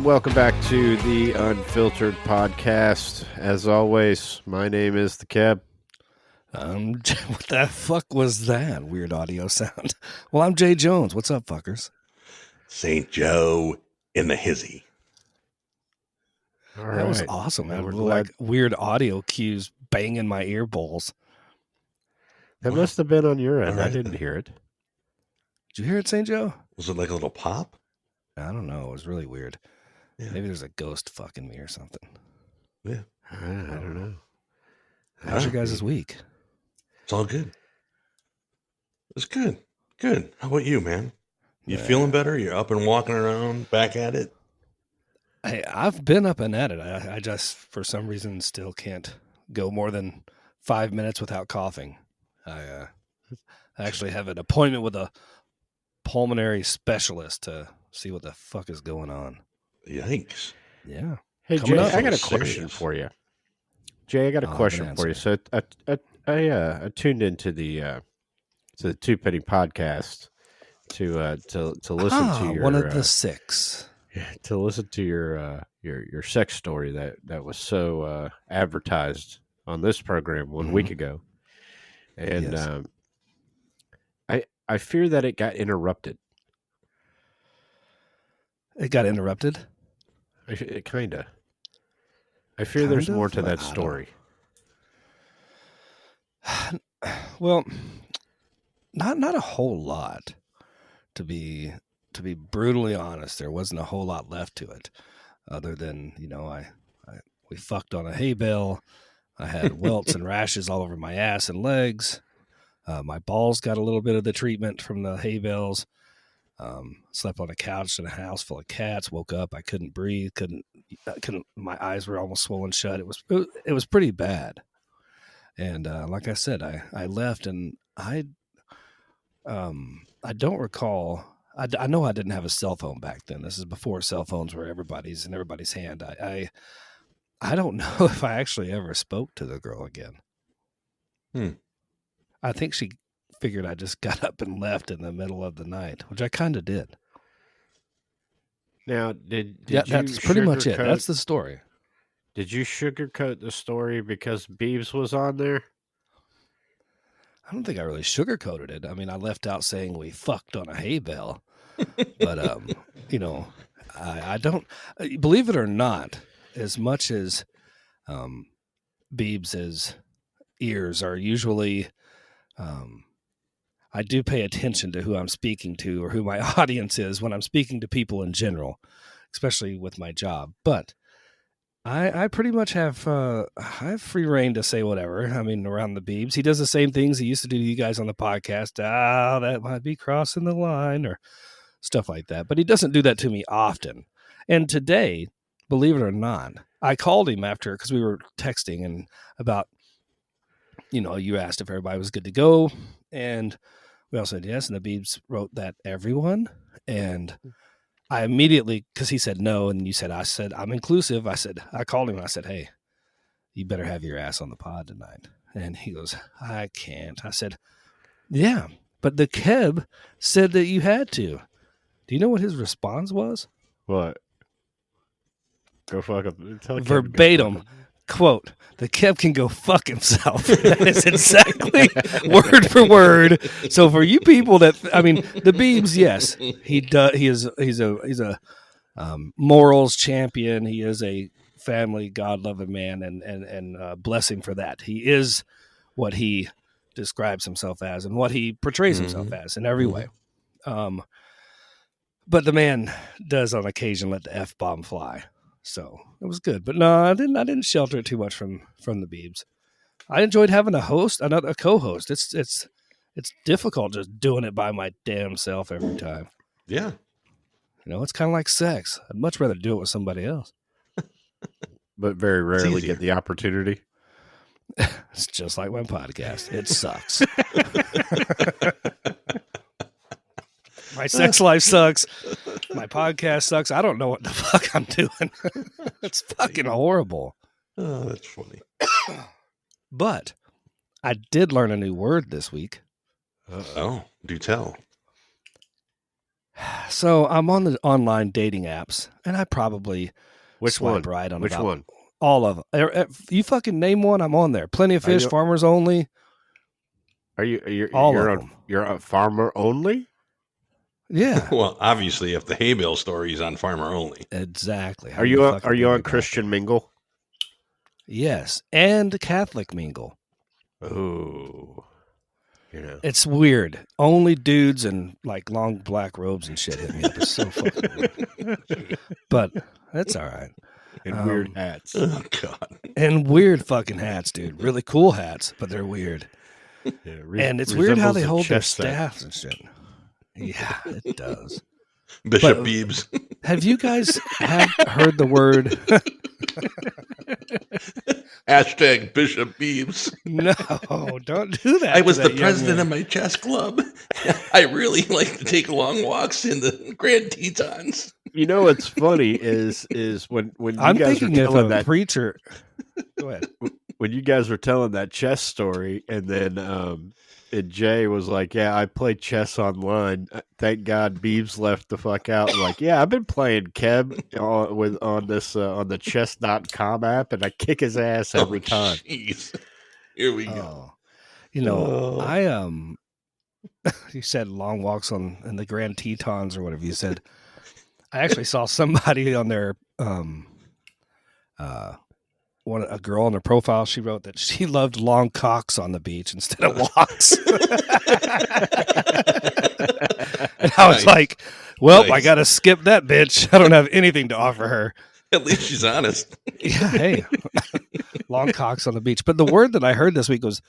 welcome back to the Unfiltered podcast. As always, my name is the Keb. What the fuck was that weird audio sound? Well, I'm Jay Jones. What's up, fuckers? St. Joe in the hizzy. All That was right. awesome. I And had we're like weird audio cues banging my ear bowls. That Wow. must have been on your end. All right. I didn't hear it. Did you hear it, St. Joe? Was it like a little pop? I don't know. It was really weird. Yeah. Maybe there's a ghost fucking me or something. Yeah. I don't know. How's your guys' week? It's all good. It's good. Good. How about you, man? You Yeah. feeling better? You're up and walking around, back at it? I've been up and at it. I just, for some reason, still can't go more than 5 minutes without coughing. I actually have an appointment with a pulmonary specialist to see what the fuck is going on. Yikes. Yeah. Hey, Coming Jay, up. I got a Serious. question for you. Jay, I got a Oh, question good for you. answer. So I tuned into the Two Penny podcast to listen to your one of the six. to listen to your sex story that was so advertised on this program one week ago, and Yes. I fear that it got interrupted. It got interrupted. It kinda. I fear there's Kind more of? to that I don't- story. Well, not a whole lot. To be brutally honest, there wasn't a whole lot left to it, other than we fucked on a hay bale. I had welts and rashes all over my ass and legs. My balls got a little bit of the treatment from the hay bales. Slept on a couch in a house full of cats. Woke up, I couldn't breathe. Couldn't. My eyes were almost swollen shut. It was pretty bad. And like I said, I left, and I don't recall. I know I didn't have a cell phone back then. This is before cell phones were in everybody's hand. I don't know if I actually ever spoke to the girl again. I think she figured I just got up and left in the middle of the night, which I kind of did. Now, did Yeah, you that's pretty much it. sugarcoat- That's the story. Did you sugarcoat the story because Beebs was on there? I don't think I really sugarcoated it. I mean, I left out saying we fucked on a hay bale, but I don't believe it or not. As much as Beebs's ears are usually, I do pay attention to who I'm speaking to or who my audience is when I'm speaking to people in general, especially with my job. But I pretty much have I have free reign to say whatever. I mean, around the Beebs, he does the same things he used to do to you guys on the podcast. That might be crossing the line or stuff like that. But he doesn't do that to me often. And today, believe it or not, I called him after because we were texting and about, you asked if everybody was good to go, and we all said yes. And the Beebs wrote that everyone, and I immediately, because he said no, and I said, I'm inclusive. I called him and I said, hey, you better have your ass on the pod tonight. And he goes, I can't. I said, yeah, but the Keb said that you had to. Do you know what his response was? What? Go fuck up. Tell Kevin to go Verbatim. fuck up. Quote, the Kev can go fuck himself. That is exactly word for word. So for you people that, the Beebs, yes, he does. He's a morals champion. He is a family, God-loving man, and bless him for that. He is what he describes himself as and what he portrays himself as in every way. But the man does on occasion let the F-bomb fly. So it was good, but no, I didn't shelter it too much from the Beebs. I enjoyed having a co-host. It's difficult just doing it by my damn self every time. Yeah. It's kind of like sex. I'd much rather do it with somebody else. But very rarely easier. get the opportunity. It's just like my podcast. It sucks. My sex life sucks. My podcast sucks. I don't know what the fuck I'm doing. It's fucking horrible. Oh, that's funny. But I did learn a new word this week. Oh, do tell. So I'm on the online dating apps, and I probably Which swipe one? right on Which about one? all of them. You fucking name one, I'm on there. Plenty of Are Fish, you? Farmers Only, Are you? all of them. You're a farmer only. Yeah, Well, obviously, if the hay bale story is on Farmer Only. exactly. How Are do you? fucking Are you bring on me back? Christian Mingle? Yes, and Catholic Mingle. Oh, you know, It's weird. Only dudes in like long black robes and shit hit me up. It's so fucking weird. But that's all right. and weird hats. Oh, God. And weird fucking hats, dude. Really cool hats, but they're weird. Yeah, And it's weird how resembles they a hold their chess set. staffs and shit. Yeah, it does. Bishop But- Beebs. Have you guys heard the word? Hashtag Bishop Beebs. No, don't do that. I was to the that young president man. of my chess club. I really like to take long walks in the Grand Tetons. You know what's funny is when you I'm guys thinking are if telling a that preacher. Go ahead. when you guys were telling that chess story, and then and Jay was like, "Yeah, I play chess online. Thank God Beebs left the fuck out." Like, yeah, I've been playing Keb on the chess.com app, and I kick his ass every time. Jeez. Here we go. Oh, you know, you said long walks in the Grand Tetons or whatever you said. I actually saw somebody on their a girl on her profile. She wrote that she loved long cocks on the beach instead of walks. And I was Nice. like, well, I Nice. got to skip that bitch. I don't have anything to offer her. At least she's honest. Yeah, hey, long cocks on the beach. But the word that I heard this week was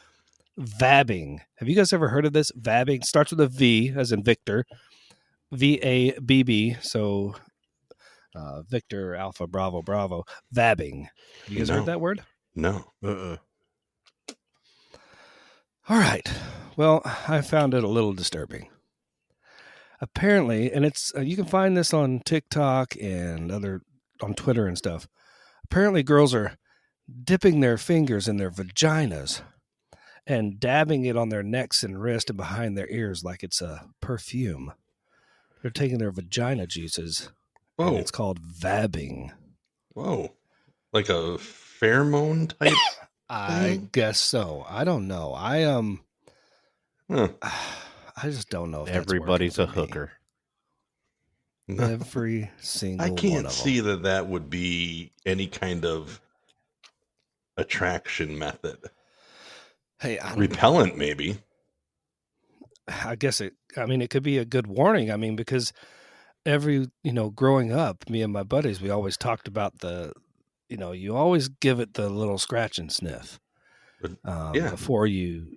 vabbing. Have you guys ever heard of this? Vabbing starts with a V, as in Victor, VABB. So Victor, Alpha, Bravo, Bravo. Vabbing. Have you guys No. heard that word? No. All right. Well, I found it a little disturbing. Apparently, and it's you can find this on TikTok and on Twitter and stuff. Apparently, girls are dipping their fingers in their vaginas and dabbing it on their necks and wrist and behind their ears like it's a perfume. They're taking their vagina juices. And Whoa. it's called vabbing. Whoa. Like a pheromone type? I guess so. I don't know. Huh. I just don't know if Everybody's a that's working for me. hooker. No. Every single I one can't of see them. that would be any kind of attraction method. Hey, I don't Repellent, maybe. I guess it could be a good warning. I mean, because growing up, me and my buddies, we always talked about you always give it the little scratch and sniff Yeah. before you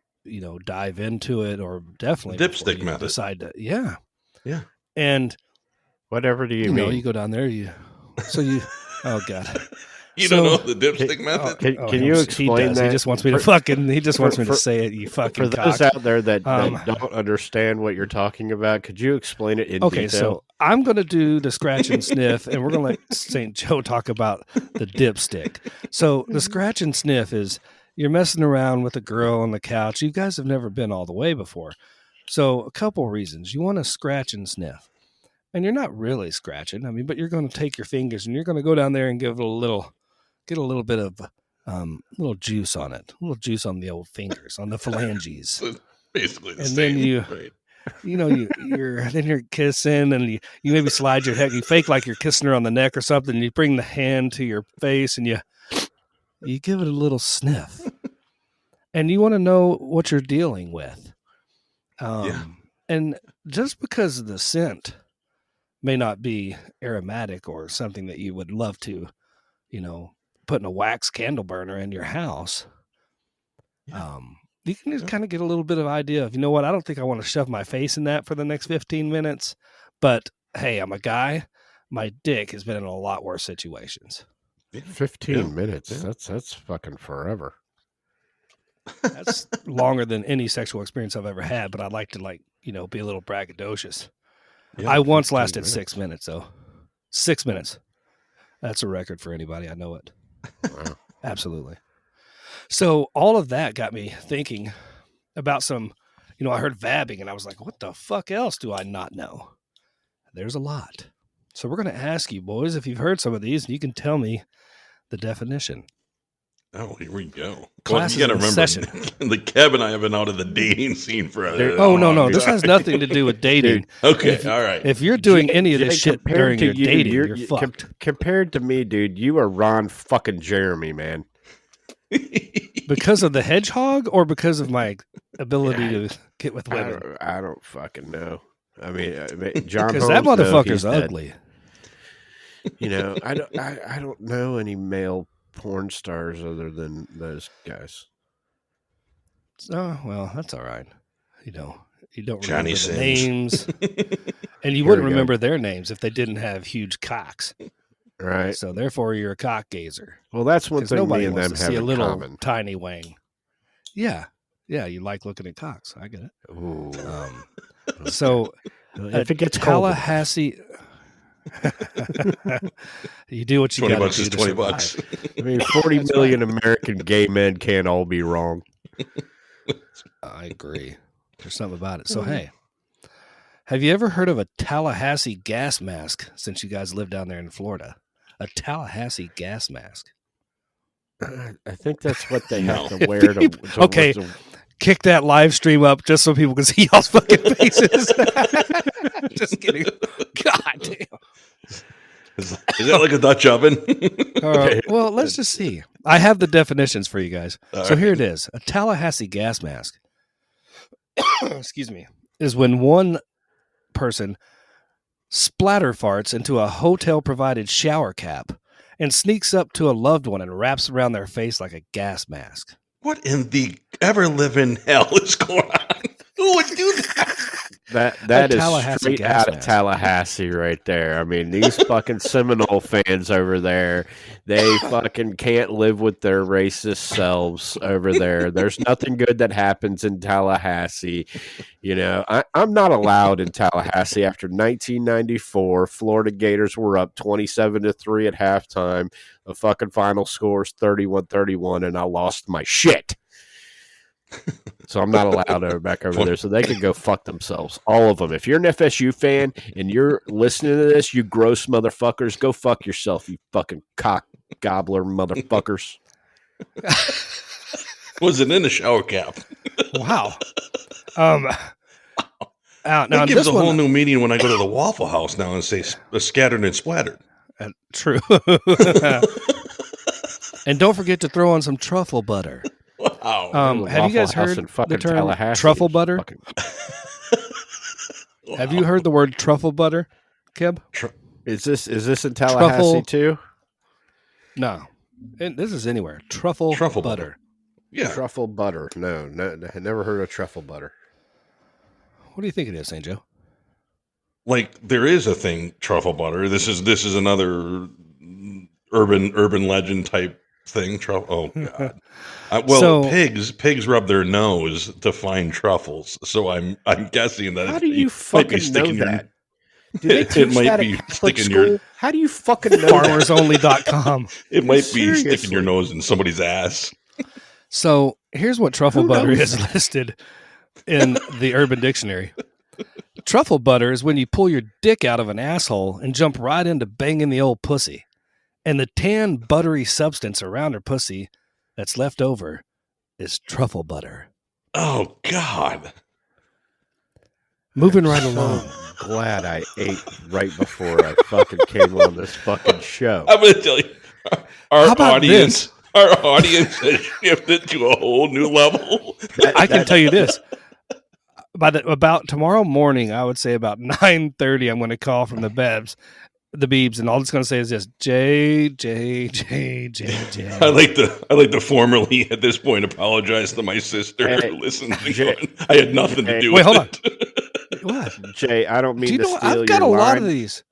dive into it, or definitely before Dipstick you method. decide to, yeah. Yeah. And Whatever do you mean? you go down there, oh God. You So- don't know the dipstick method? Can you explain he that? He just wants me to for- say it, you fucking For those cock. out there that Um, don't understand what you're talking about, could you explain it in Okay, detail? so I'm going to do the scratch and sniff, and we're going to let St. Joe talk about the dipstick. So the scratch and sniff is you're messing around with a girl on the couch. You guys have never been all the way before. So a couple reasons. You want to scratch and sniff. And you're not really scratching, but you're going to take your fingers and you're going to go down there and get a little bit of little juice on it, a little juice on the old fingers, on the phalanges. Basically the And same. then you- right. You're kissing, and you maybe slide your head, you fake like you're kissing her on the neck or something, and you bring the hand to your face and you give it a little sniff. And you want to know what you're dealing with. Yeah. And just because the scent may not be aromatic or something that you would love to, put in a wax candle burner in your house, Yeah. you can just Yeah. kind of get a little bit of idea of, I don't think I want to shove my face in that for the next 15 minutes, but hey, I'm a guy. My dick has been in a lot worse situations. Yeah. 15 Yeah. minutes. Yeah. That's fucking forever. That's longer than any sexual experience I've ever had, but I'd like to be a little braggadocious. Yeah, I once 15 lasted minutes. 6 minutes though. 6 minutes. That's a record for anybody. I know it. Wow. Absolutely. So all of that got me thinking about some, I heard vabbing and I was like, what the fuck else do I not know? There's a lot. So we're going to ask you, boys, if you've heard some of these, and you can tell me the definition. Oh, here we go. Class you got to is in remember, session. the Kev and I have been out of the dating scene for a Oh, no. long This time. has nothing to do with dating. Okay, If, all right. If you're doing any of this Jay, shit compared during to your you, dating, you're you- fucked. Compared to me, dude, you are Ron fucking Jeremy, man. Because of the hedgehog or because of my ability to get with women? I don't fucking know. I mean, John Because Holmes, that no, motherfucker's he's dead. ugly. You know, I don't know any male porn stars other than those guys. Oh, well, that's all right. You don't Johnny remember the Sims. names. And you Here wouldn't we go. remember their names if they didn't have huge cocks. Right. So therefore, you're a cock gazer. Well, that's one Because thing me nobody and wants them to have see a in little common. tiny wang. Yeah, you like looking at cocks. I get it. Ooh. So If it gets cold, Tallahassee, you do what you got $20 to do is to $20. I mean, 40 million American gay men can't all be wrong. I agree. There's something about it. So hey, have you ever heard of a Tallahassee gas mask? Since you guys live down there in Florida, a Tallahassee gas mask. I think that's what they No. have to wear to Okay. Kick that live stream up just so people can see y'all's fucking faces. Just kidding. God damn. Is that like a Dutch oven? Well, let's just see. I have the definitions for you guys. All So right. here it is. A Tallahassee gas mask, excuse me, is when one person splatter farts into a hotel-provided shower cap and sneaks up to a loved one and wraps around their face like a gas mask. What in the ever-living hell is going on? Who would do that? That is Tallahassee straight gas out of mask. Tallahassee right there. I mean, these fucking Seminole fans over there, they fucking can't live with their racist selves over there. There's nothing good that happens in Tallahassee. You know, I'm not allowed in Tallahassee after 1994. Florida Gators were up 27-3 at halftime. The fucking final score is 31-31, and I lost my shit. So I'm not allowed back over there. So they can go fuck themselves. All of them. If you're an FSU fan and you're listening to this, you gross motherfuckers, go fuck yourself, you fucking cock gobbler motherfuckers. Was it in the shower cap? Wow. Now That gives this a one, whole new meaning when I go to the Waffle House now and say scattered and splattered. True. And don't forget to throw on some truffle butter. Wow. Have you guys Waffle House heard in fucking the term Tallahassee. truffle butter? Fucking- Have you heard the word truffle butter, Keb? Is this in Tallahassee Truffle- too? No. This is anywhere. Truffle butter. Yeah. Truffle butter. No, I never heard of truffle butter. What do you think it is, St. Joe? Like there is a thing, truffle butter. This is another urban legend type thing. Oh God. Pigs rub their nose to find truffles. So I'm guessing that How do you might be fucking know sticking that? Do they It teach might that be at Catholic sticking school? your- How do you fucking know that? Farmersonly.com. It might be Seriously. sticking your nose in somebody's ass. So here's what truffle Who butter knows is listed in the Urban Dictionary. Truffle butter is when you pull your dick out of an asshole and jump right into banging the old pussy. And the tan, buttery substance around her pussy that's left over is truffle butter. Oh God. Moving right along. Glad I ate right before I fucking came on this fucking show. I'm gonna tell you, How our about audience, this? our audience has shifted to a whole new level. I can tell you this. About tomorrow morning, I would say about 9:30, I'm going to call from the Beebs, and all it's going to say is this: J. I like to formally at this point apologize to my sister Hey, who listens. and Jay- going, I had nothing to Jay- do Wait, with hold it. What? Jay, I don't Do mean you to know? steal I've got a your lot of line. these.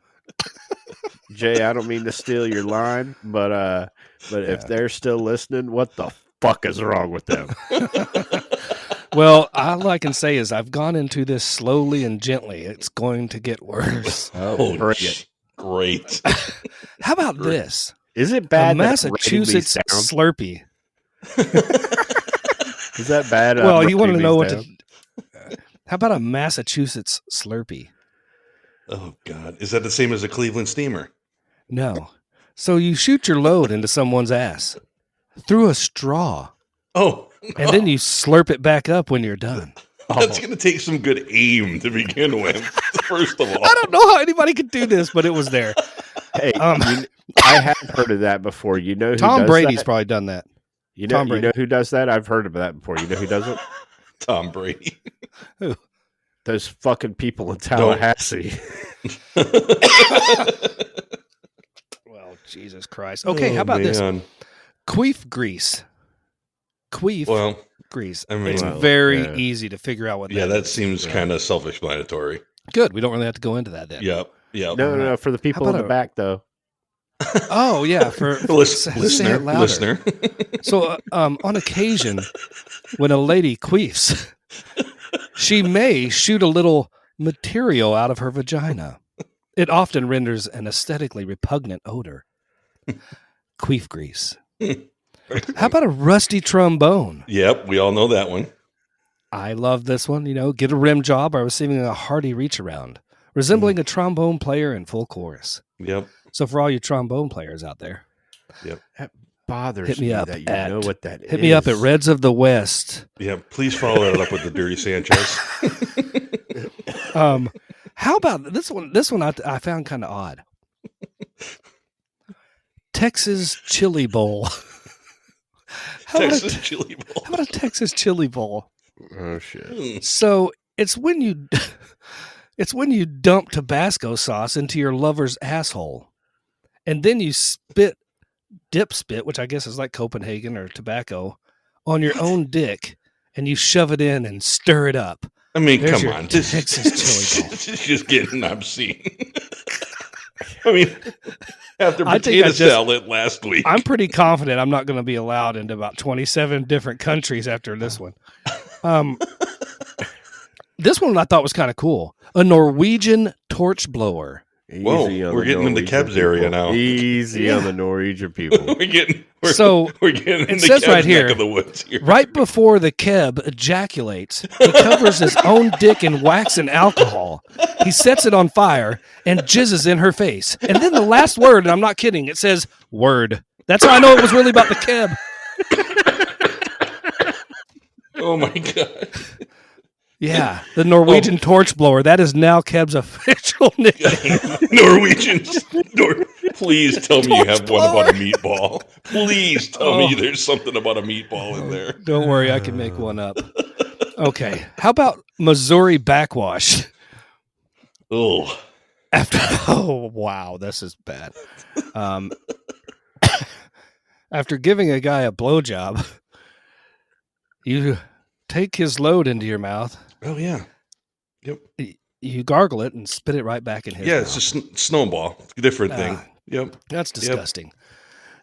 Jay, I don't mean to steal your line, but if they're still listening, what the fuck is wrong with them? Well, all I can say is I've gone into this slowly and gently. It's going to get worse. Oh, bring it. great. How about this? Is it A bad? Massachusetts that I'm Slurpee. writing these down? Is that bad? Well, you want to know what to? to. How about a Massachusetts Slurpee? Oh, God. Is that the same as a Cleveland steamer? No. So you shoot your load into someone's ass through a straw. Oh. And then you slurp it back up when you're done. That's going to take some good aim to begin with, first of all. I don't know how anybody could do this, but it was there. Hey, I have heard of that before. You know who Tom does Brady's that? probably done that. You know who does that? I've heard of that before. You know who does it? Tom Brady. Who? Those fucking people in Tallahassee. Well, Jesus Christ. Okay, how about this? Queef grease. Queef grease. I mean, it's very easy to figure out what that is. Yeah, that seems kind of self-explanatory. Good. We don't really have to go into that then. Yep. No, for the people in the back, though. Oh, yeah. For listener. So, on occasion, when a lady queefs, she may shoot a little material out of her vagina. It often renders an aesthetically repugnant odor. Queef grease. How about a rusty trombone? Yep, we all know that one. I love this one. Get a rim job by receiving a hearty reach around, resembling a trombone player in full chorus. Yep. So for all you trombone players out there, that bothers hit me up that you know what that is. Hit me up at Reds of the West. Yeah, please follow that up with the Dirty Sanchez. How about this one? This one I found kind of odd. Texas Chili Bowl. How about a Texas Chili Bowl? Oh shit! So it's when you dump Tabasco sauce into your lover's asshole, and then you dip spit, which I guess is like Copenhagen or tobacco, on your own dick, and you shove it in and stir it up. I mean, come on, Texas Chili Bowl. This is just getting obscene. I mean, after potato salad last week, I'm pretty confident I'm not going to be allowed into about 27 different countries after this one. This one I thought was kind of cool. A Norwegian torch blower. Whoa, we're getting into Keb's area now. Easy on the Norwegian people. we're getting it says right here, neck of the woods here. Right before the Keb ejaculates, he covers his own dick in wax and alcohol. He sets it on fire and jizzes in her face. And then the last word, and I'm not kidding, it says word. That's how I know it was really about the Keb. Oh my God. Yeah, the Norwegian torch blower. That is now Keb's official nickname. Norwegians. Please tell me you have one about a meatball. Please tell me there's something about a meatball in there. Don't worry, I can make one up. Okay, how about Missouri backwash? Oh. Oh, wow, this is bad. After giving a guy a blowjob, you take his load into your mouth. Oh, yeah. Yep. You gargle it and spit it right back in his mouth. It's a snowball. It's a different thing. Yep. That's disgusting. Yep.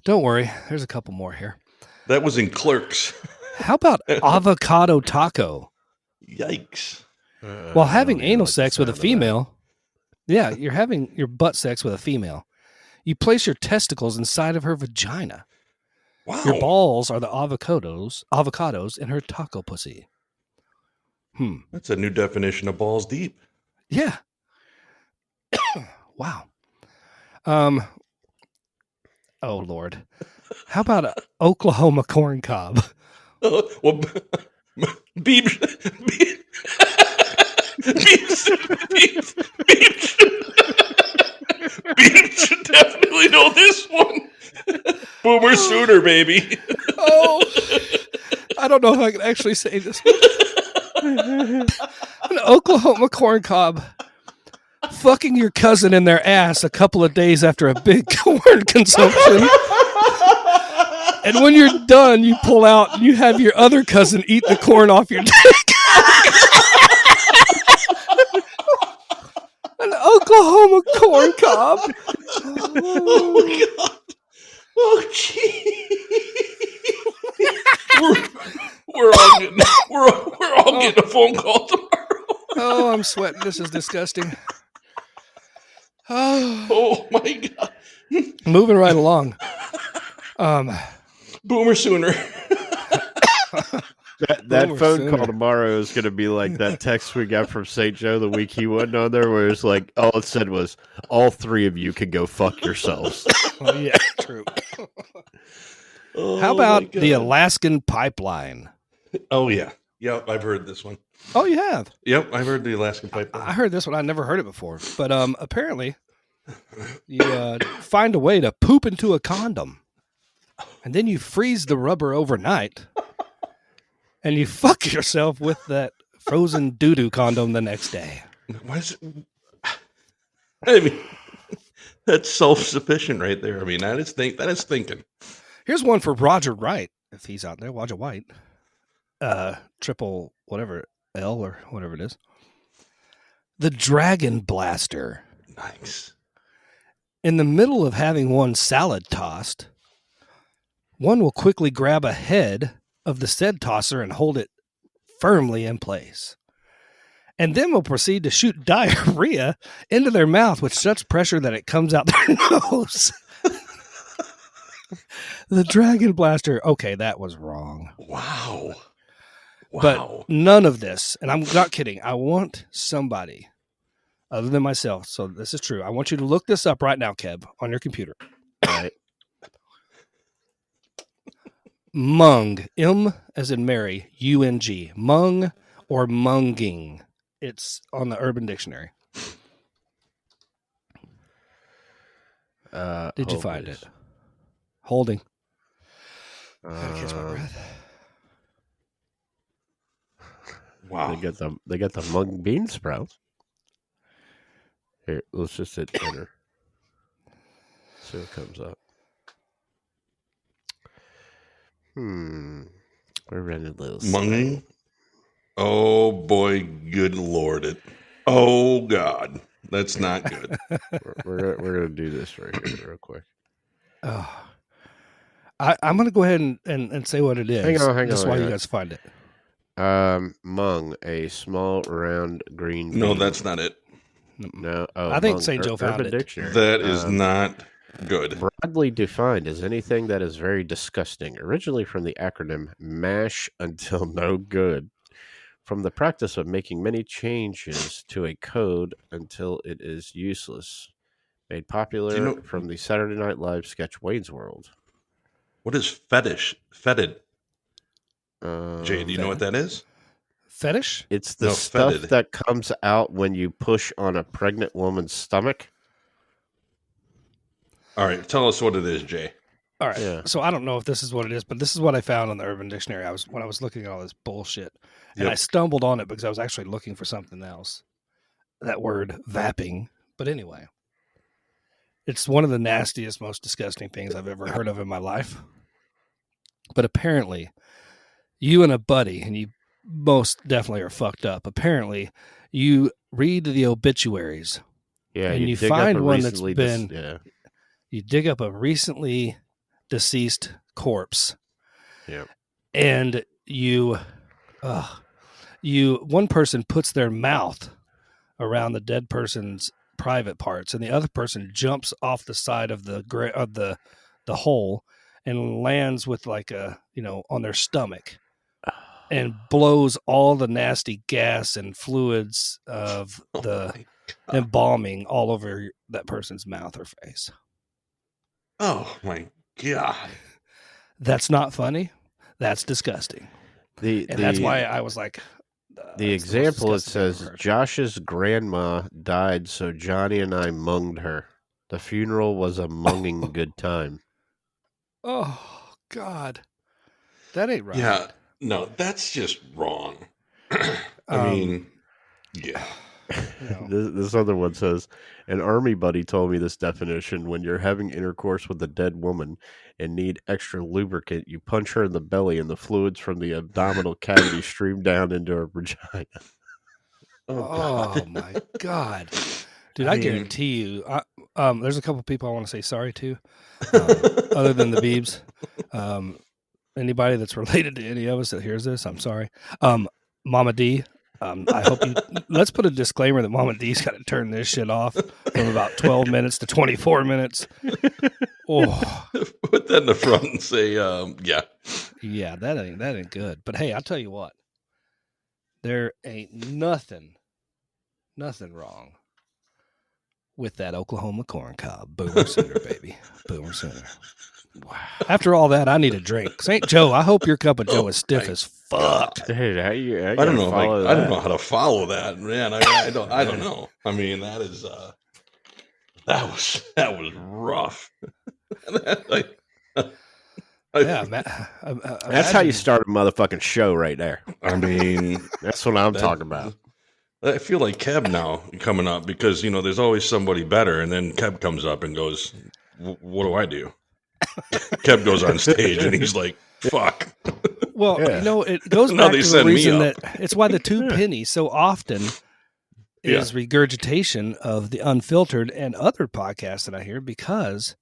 Don't worry. There's a couple more here. That was in Clerks. How about avocado taco? Yikes. While having anal sex with a female, you're having your butt sex with a female. You place your testicles inside of her vagina. Wow. Your balls are the avocados in her taco pussy. That's a new definition of balls deep. Yeah. Wow. Oh Lord. How about a Oklahoma corn cob? Well, Beep should definitely know this one. Boomer Sooner, baby. Oh, I don't know if I can actually say this one. An Oklahoma corn cob fucking your cousin in their ass a couple of days after a big corn consumption. And when you're done, you pull out and you have your other cousin eat the corn off your dick. An Oklahoma corn cob. Oh, God. Oh, gee. We're all getting a phone call tomorrow. Oh, I'm sweating. This is disgusting. Oh my God. Moving right along. Boomer Sooner. That that phone call tomorrow is going to be like that text we got from St. Joe the week he wasn't on there, where it's like all it said was, "All three of you can go fuck yourselves." Oh, yeah, true. How about the Alaskan pipeline? Oh yeah, yep. I've heard this one. Oh, you have? Yep, I've heard the Alaskan pipeline. I heard this one. I never heard it before, but apparently, you find a way to poop into a condom, and then you freeze the rubber overnight, and you fuck yourself with that frozen doo-doo condom the next day. Why is it? I mean, that's self-sufficient right there. I mean, that is thinking. Here's one for Roger Wright, if he's out there. Roger White, triple whatever L or whatever it is. The Dragon Blaster. Nice. In the middle of having one salad tossed, one will quickly grab a head of the said tosser and hold it firmly in place, and then will proceed to shoot diarrhea into their mouth with such pressure that it comes out their nose. The Dragon Blaster. Okay, that was wrong. Wow. But none of this, and I'm not kidding, I want somebody other than myself, so this is true. I want you to look this up right now, Kev, on your computer. All right. Mung, M as in Mary, U-N-G, mung or munging. It's on the Urban Dictionary. Did you find it? Holding. Gotta catch my breath. Wow. They got the mung bean sprouts. Here, let's just hit enter. See what comes up. We're running a little munging. Oh boy, good Lord! Oh God, that's not good. we're gonna do this right here, real quick. Oh, I'm gonna go ahead and say what it is. Hang on. That's why you guys find it. Mung, a small round green bean. No, that's not it. No, I think St. Joe found it. Dictionary. That is not good. Broadly defined as anything that is very disgusting. Originally from the acronym MASH until no good. From the practice of making many changes to a code until it is useless. Made popular from the Saturday Night Live sketch Wayne's World. What is fetish? Fetid. Jay, do you know what that is? Fetish? It's the stuff that comes out when you push on a pregnant woman's stomach. All right, tell us what it is, Jay. All right. Yeah. So I don't know if this is what it is, but this is what I found on the Urban Dictionary. When I was looking at all this bullshit, and I stumbled on it because I was actually looking for something else. That word, vapping. But anyway, it's one of the nastiest, most disgusting things I've ever heard of in my life. But apparently, you and a buddy, and you most definitely are fucked up. Apparently, you read the obituaries. Yeah, and you find one that's been. You dig up a recently deceased corpse. Yeah. And one person puts their mouth around the dead person's private parts, and the other person jumps off the side of the hole and lands with on their stomach and blows all the nasty gas and fluids of the embalming all over that person's mouth or face. Oh my God. That's not funny. That's disgusting. That's why I was like, the example, it says Josh's grandma died, so Johnny and I munged her. The funeral was a munging good time. Oh God, that ain't right. Yeah, no, that's just wrong. I mean, yeah. This other one says, an army buddy told me this definition: when you're having intercourse with a dead woman and need extra lubricant, you punch her in the belly and the fluids from the abdominal cavity stream down into her vagina. Oh my God. Dude, I guarantee you, there's a couple people I want to say sorry to, other than the Beebs. Anybody that's related to any of us that hears this, I'm sorry. Mama D, I hope you. Let's put a disclaimer that Mama D's got to turn this shit off from about 12 minutes to 24 minutes. Oh, put that in the front and say, yeah. Yeah, that ain't good. But hey, I'll tell you what. there ain't nothing wrong with that Oklahoma corn cob. Boomer Sooner, baby. Boomer Sooner. Wow. After all that, I need a drink. St. Joe, I hope your cup of Joe is stiff as fuck. Dude, I don't know. I don't know how to follow that, man. I don't know. I mean, that is that was rough. That's how you start a motherfucking show right there. I mean, that's what I'm talking about. I feel like Keb now coming up because, there's always somebody better. And then Keb comes up and goes, what do I do? Keb goes on stage and he's like, fuck. Well, it goes back to the reason that it's why the two pennies so often is regurgitation of the Unfiltered and other podcasts that I hear, because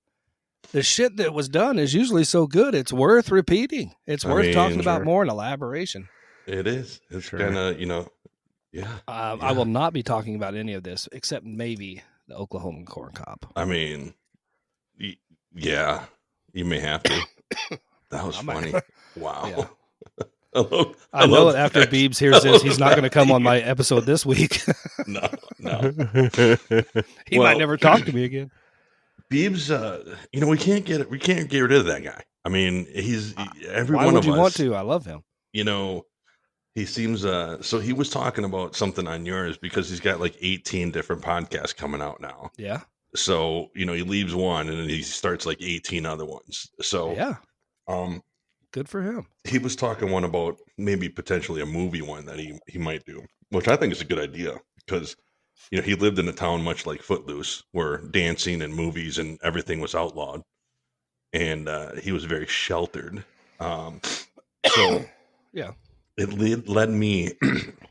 the shit that was done is usually so good, it's worth repeating. It's worth talking about more in elaboration. It is. It's kind of, yeah. I will not be talking about any of this except maybe the Oklahoma corn cob. I mean, yeah, you may have to. That was funny. Wow. Yeah. I know that after Beebs hears this, he's not going to come on my episode this week. No. He might never talk to me again. Beebs, we can't get rid of that guy. I mean, he's every Why one would of you us. Want to? I love him. He seems so he was talking about something on yours because he's got like 18 different podcasts coming out now. Yeah. So, he leaves one and then he starts like 18 other ones. So, yeah. Good for him. He was talking one about maybe potentially a movie one that he might do, which I think is a good idea because, he lived in a town much like Footloose where dancing and movies and everything was outlawed. And he was very sheltered. So, yeah. It led me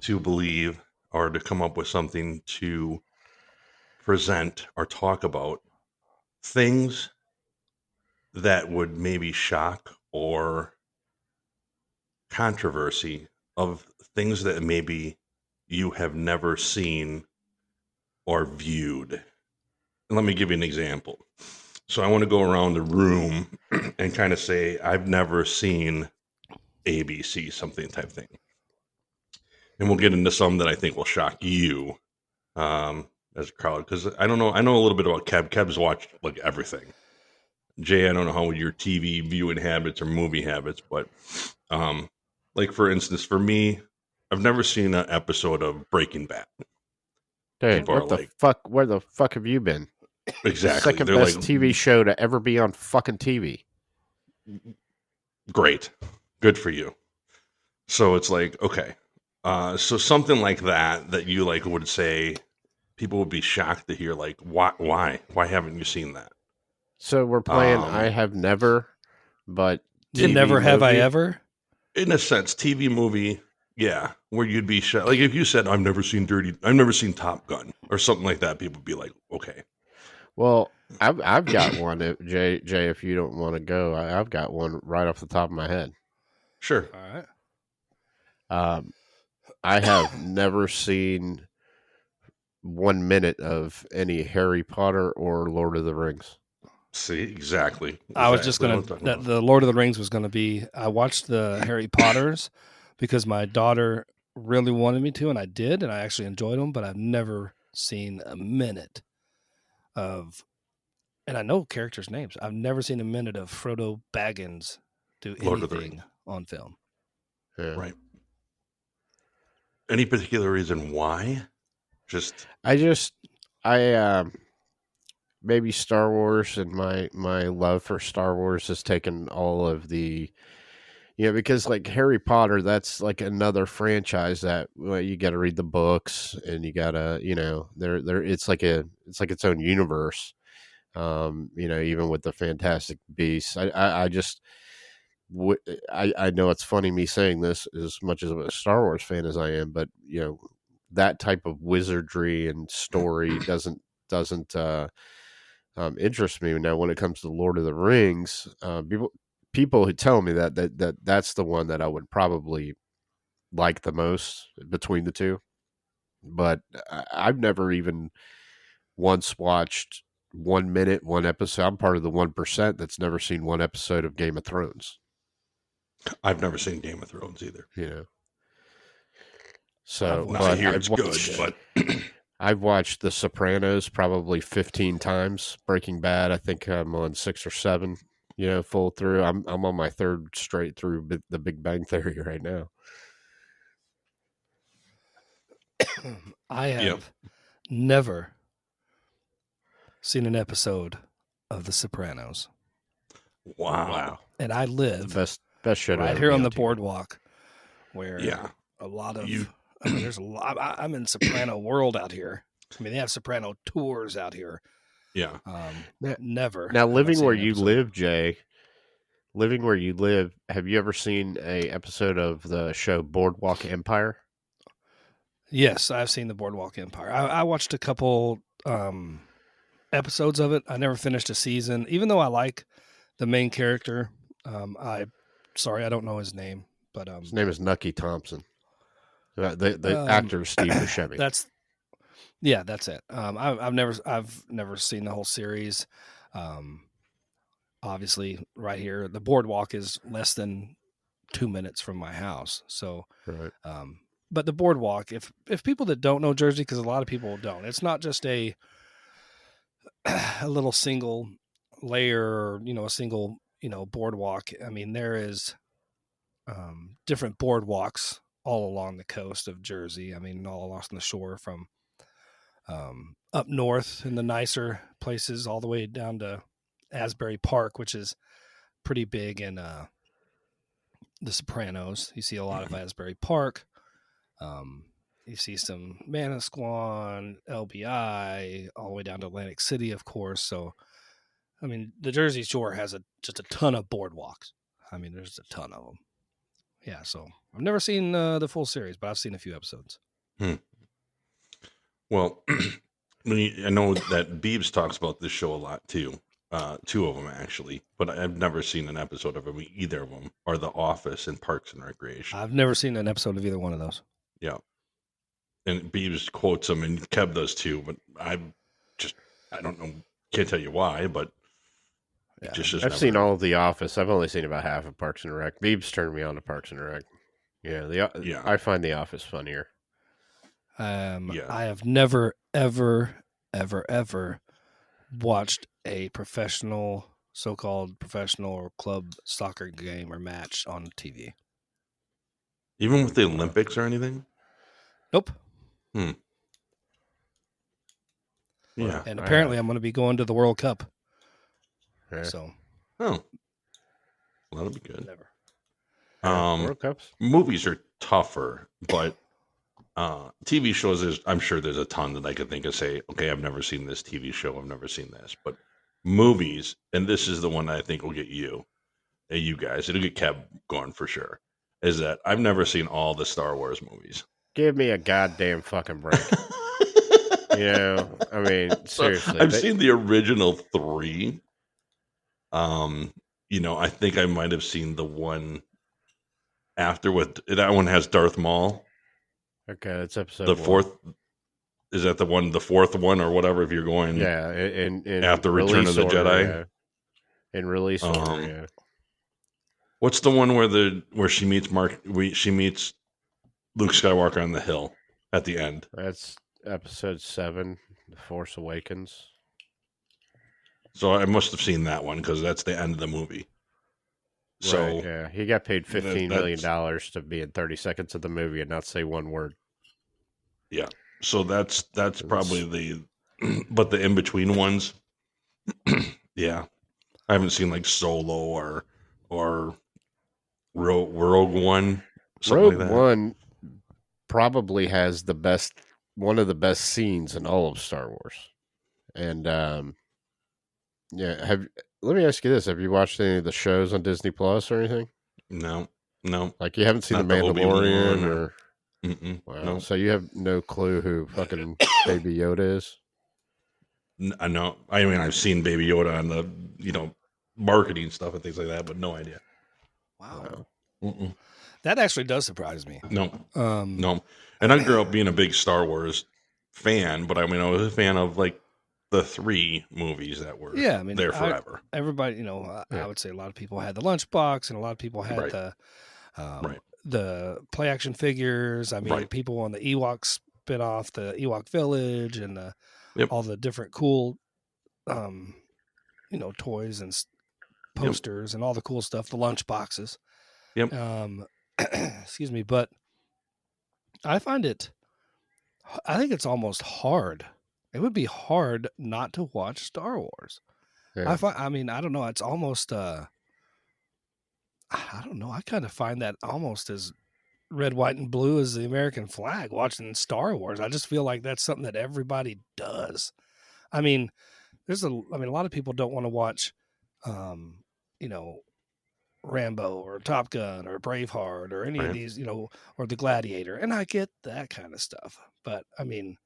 to believe or to come up with something to present or talk about things that would maybe shock or controversy of things that maybe you have never seen or viewed. And let me give you an example. So I want to go around the room and kind of say, I've never seen ABC, something type thing. And we'll get into some that I think will shock you as a crowd. Because I don't know. I know a little bit about Keb. Keb's watched like everything. Jay, I don't know how your TV viewing habits or movie habits, but like for instance, for me, I've never seen an episode of Breaking Bad. Dude, what the fuck? Where the fuck have you been? Exactly. Second best TV show to ever be on fucking TV. Great. Good for you. So it's like, okay. So something like that you like would say people would be shocked to hear, like, why haven't you seen that? So we're playing I have never, but TV never movie? Have I ever? In a sense, TV movie, yeah, where you'd be shocked. Like if you said, I've never seen Top Gun or something like that, people would be like, okay. Well, I've got one, Jay, if you don't want to go, I've got one right off the top of my head. Sure. All right. I have never seen 1 minute of any Harry Potter or Lord of the Rings. See, exactly. I was just going to, the Lord of the Rings was going to be, I watched the Harry Potters because my daughter really wanted me to, and I did, and I actually enjoyed them, but I've never seen a minute of, and I know characters' names. I've never seen a minute of Frodo Baggins do anything on film. Yeah. Right. Any particular reason why? Maybe Star Wars and my love for Star Wars has taken all of the, because like Harry Potter, that's like another franchise that you got to read the books and you got to, it's like its own universe. Even with the Fantastic Beasts, I know it's funny me saying this as much as a Star Wars fan as I am, but that type of wizardry and story doesn't interest me. Now, when it comes to Lord of the Rings, people who tell me that's the one that I would probably like the most between the two, but I've never even once watched 1 minute, one episode. I'm part of the 1% that's never seen one episode of Game of Thrones. I've never seen Game of Thrones either. So, Well, I hear it's good, but I've watched The Sopranos probably 15 times. Breaking Bad, I think I'm on 6 or 7. Full through. I'm on my 3rd straight through The Big Bang Theory right now. I have never seen an episode of The Sopranos. Wow. And I live best show right here on the boardwalk, where a lot of there's a lot. I'm in Soprano world out here. I mean, they have Soprano tours out here. Yeah. Never. Now, living where you live, Jay, have you ever seen a episode of the show Boardwalk Empire? Yes, I've seen the Boardwalk Empire. I watched a couple episodes of it. I never finished a season, even though I like the main character. I don't know his name, but his name is Nucky Thompson. The actor is Steve Buscemi. That's it. I've never seen the whole series. Obviously, right here, the boardwalk is less than 2 minutes from my house. So, right. But the boardwalk, if people that don't know Jersey, because a lot of people don't, it's not just a little single layer, or, a single, boardwalk. I mean, there is different boardwalks all along the coast of Jersey. I mean, all along the shore, from up north in the nicer places all the way down to Asbury Park, which is pretty big in the Sopranos. You see a lot of Asbury Park. You see some Manasquan, LBI, all the way down to Atlantic City, of course. So, I mean, the Jersey Shore has just a ton of boardwalks. I mean, there's a ton of them. Yeah, so I've never seen the full series, but I've seen a few episodes. Well, I know that Beebs talks about this show a lot too. 2 of them actually, but I've never seen an episode of them. Either of them are The Office and Parks and Recreation. I've never seen an episode of either one of those. Yeah, and Beebs quotes them, and Kev does too. But I don't know, can't tell you why, but I've seen all of The Office. I've only seen about half of Parks and Rec. Beebs turned me on to Parks and Rec. I find The Office funnier. I have never, ever, ever, ever watched a so-called professional or club soccer game or match on TV. Even with the Olympics or anything? Nope. Yeah. And apparently I'm going to be going to the World Cup. Okay. So. Oh. Well, that'll be good. Never. World Cups? Movies are tougher, but TV shows, I'm sure there's a ton that I could think of, say, okay, I've never seen this TV show, I've never seen this. But movies, and this is the one I think will get you guys, it'll get Kev going for sure, is that I've never seen all the Star Wars movies. Give me a goddamn fucking break. I mean, seriously. I've seen the original 3. I think I might have seen the one after that one has Darth Maul. Okay, that's episode the 4th. Is that the 4th one or whatever? If you're going, in after Return of the Jedi, in release order, yeah. What's the one where she meets she meets Luke Skywalker on the hill at the end? That's episode 7, The Force Awakens. So I must have seen that one because that's the end of the movie. So right, yeah, he got paid $15 million to be in 30 seconds of the movie and not say one word. Yeah, so that's probably but the in between ones, yeah, I haven't seen like Solo or Rogue One. Rogue like that. One probably has one of the best scenes in all of Star Wars, and let me ask you this: have you watched any of the shows on Disney Plus or anything? No. Like you haven't seen Not The Mandalorian or wow. No. So you have no clue who fucking Baby Yoda is? I know. I mean, I've seen Baby Yoda on the marketing stuff and things like that, but no idea. Wow. Mm-mm. That actually does surprise me. No. No. And I grew up being a big Star Wars fan, but I mean, I was a fan of like the 3 movies that were there forever. Everybody, I would say a lot of people had the lunchbox, and a lot of people had the play action figures. I mean, people on the Ewok spinoff, the Ewok Village, and all the different cool, toys and posters and all the cool stuff, the lunch boxes. Yep. Excuse me, but I think it's almost hard. It would be hard not to watch Star Wars. Yeah. I don't know. It's almost, I don't know. I kind of find that almost as red, white, and blue as the American flag watching Star Wars. I just feel like that's something that everybody does. I mean, a lot of people don't want to watch, Rambo or Top Gun or Braveheart or any of these, or The Gladiator. And I get that kind of stuff. But I mean,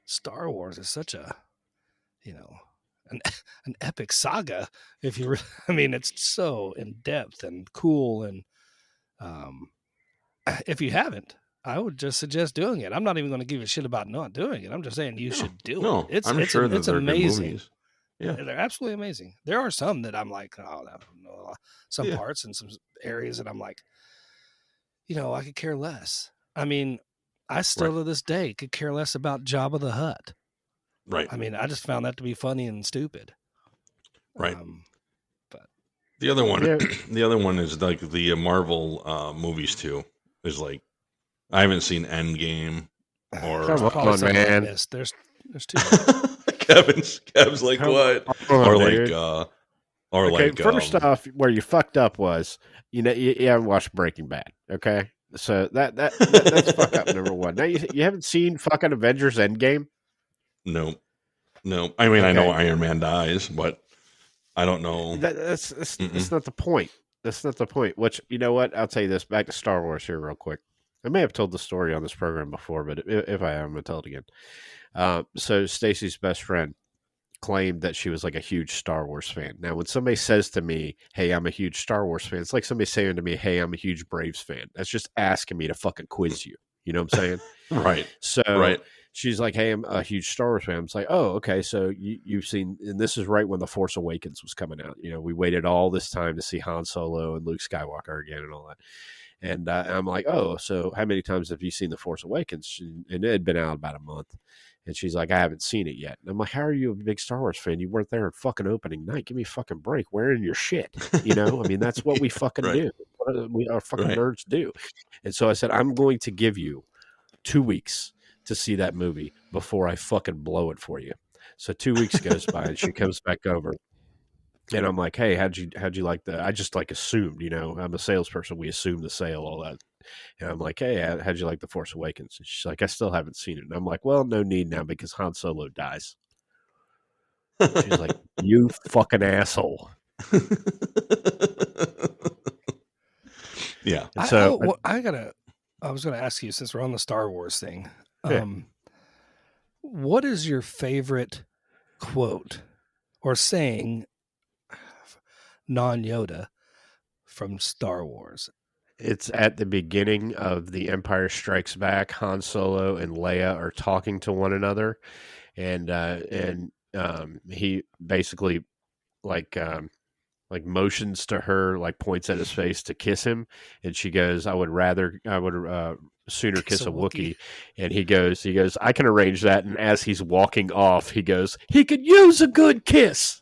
Star Wars is such a, an epic saga. It's so in depth and cool. And if you haven't, I would just suggest doing it. I'm not even going to give a shit about not doing it. I'm just saying you should do it. I'm sure that they're amazing. Good movies. Yeah, they're absolutely amazing. There are some that I'm like, some parts and some areas that I'm like, I could care less. I mean, I still to this day could care less about Jabba the Hutt. Right. I mean, I just found that to be funny and stupid. Right. But the other one is like the Marvel movies too. Is like, I haven't seen Endgame or come on, man. There's two. Kev's like, what? First off, where you fucked up was, you haven't watched Breaking Bad, okay? So that's fuck up number one. Now you haven't seen fucking Avengers Endgame? No. I mean, okay. I know Iron Man dies, but I don't know. That's not the point. That's not the point. Which, you know what? I'll tell you this. Back to Star Wars here real quick. I may have told the story on this program before, but if I am, I'm going to tell it again. So Stacy's best friend claimed that she was like a huge Star Wars fan. Now, when somebody says to me, hey, I'm a huge Star Wars fan, it's like somebody saying to me, hey, I'm a huge Braves fan. That's just asking me to fucking quiz you. You know what I'm saying? Right. So she's like, hey, I'm a huge Star Wars fan. I'm like, oh, okay. So you've seen, and this is right when The Force Awakens was coming out. We waited all this time to see Han Solo and Luke Skywalker again and all that. And I'm like, oh, so how many times have you seen The Force Awakens? And it had been out about a month. And she's like, I haven't seen it yet. And I'm like, how are you a big Star Wars fan? You weren't there at fucking opening night. Give me a fucking break. Wearing your shit. That's what we fucking do. What our fucking nerds do. And so I said, I'm going to give you 2 weeks to see that movie before I fucking blow it for you. So 2 weeks goes by and she comes back over. And I'm like, hey, how'd you like that? I just like assumed, I'm a salesperson. We assume the sale, all that. And I'm like, hey, how'd you like The Force Awakens? And she's like, I still haven't seen it. And I'm like, well, no need now because Han Solo dies. She's like, you fucking asshole. Yeah. So I was going to ask you, since we're on the Star Wars thing, what is your favorite quote or saying, non-Yoda, from Star Wars? It's at the beginning of The Empire Strikes Back. Han Solo and Leia are talking to one another, and he basically like motions to her, like points at his face to kiss him, and she goes, I would sooner kiss a Wookiee. And he goes, I can arrange that. And as he's walking off, he goes, he could use a good kiss.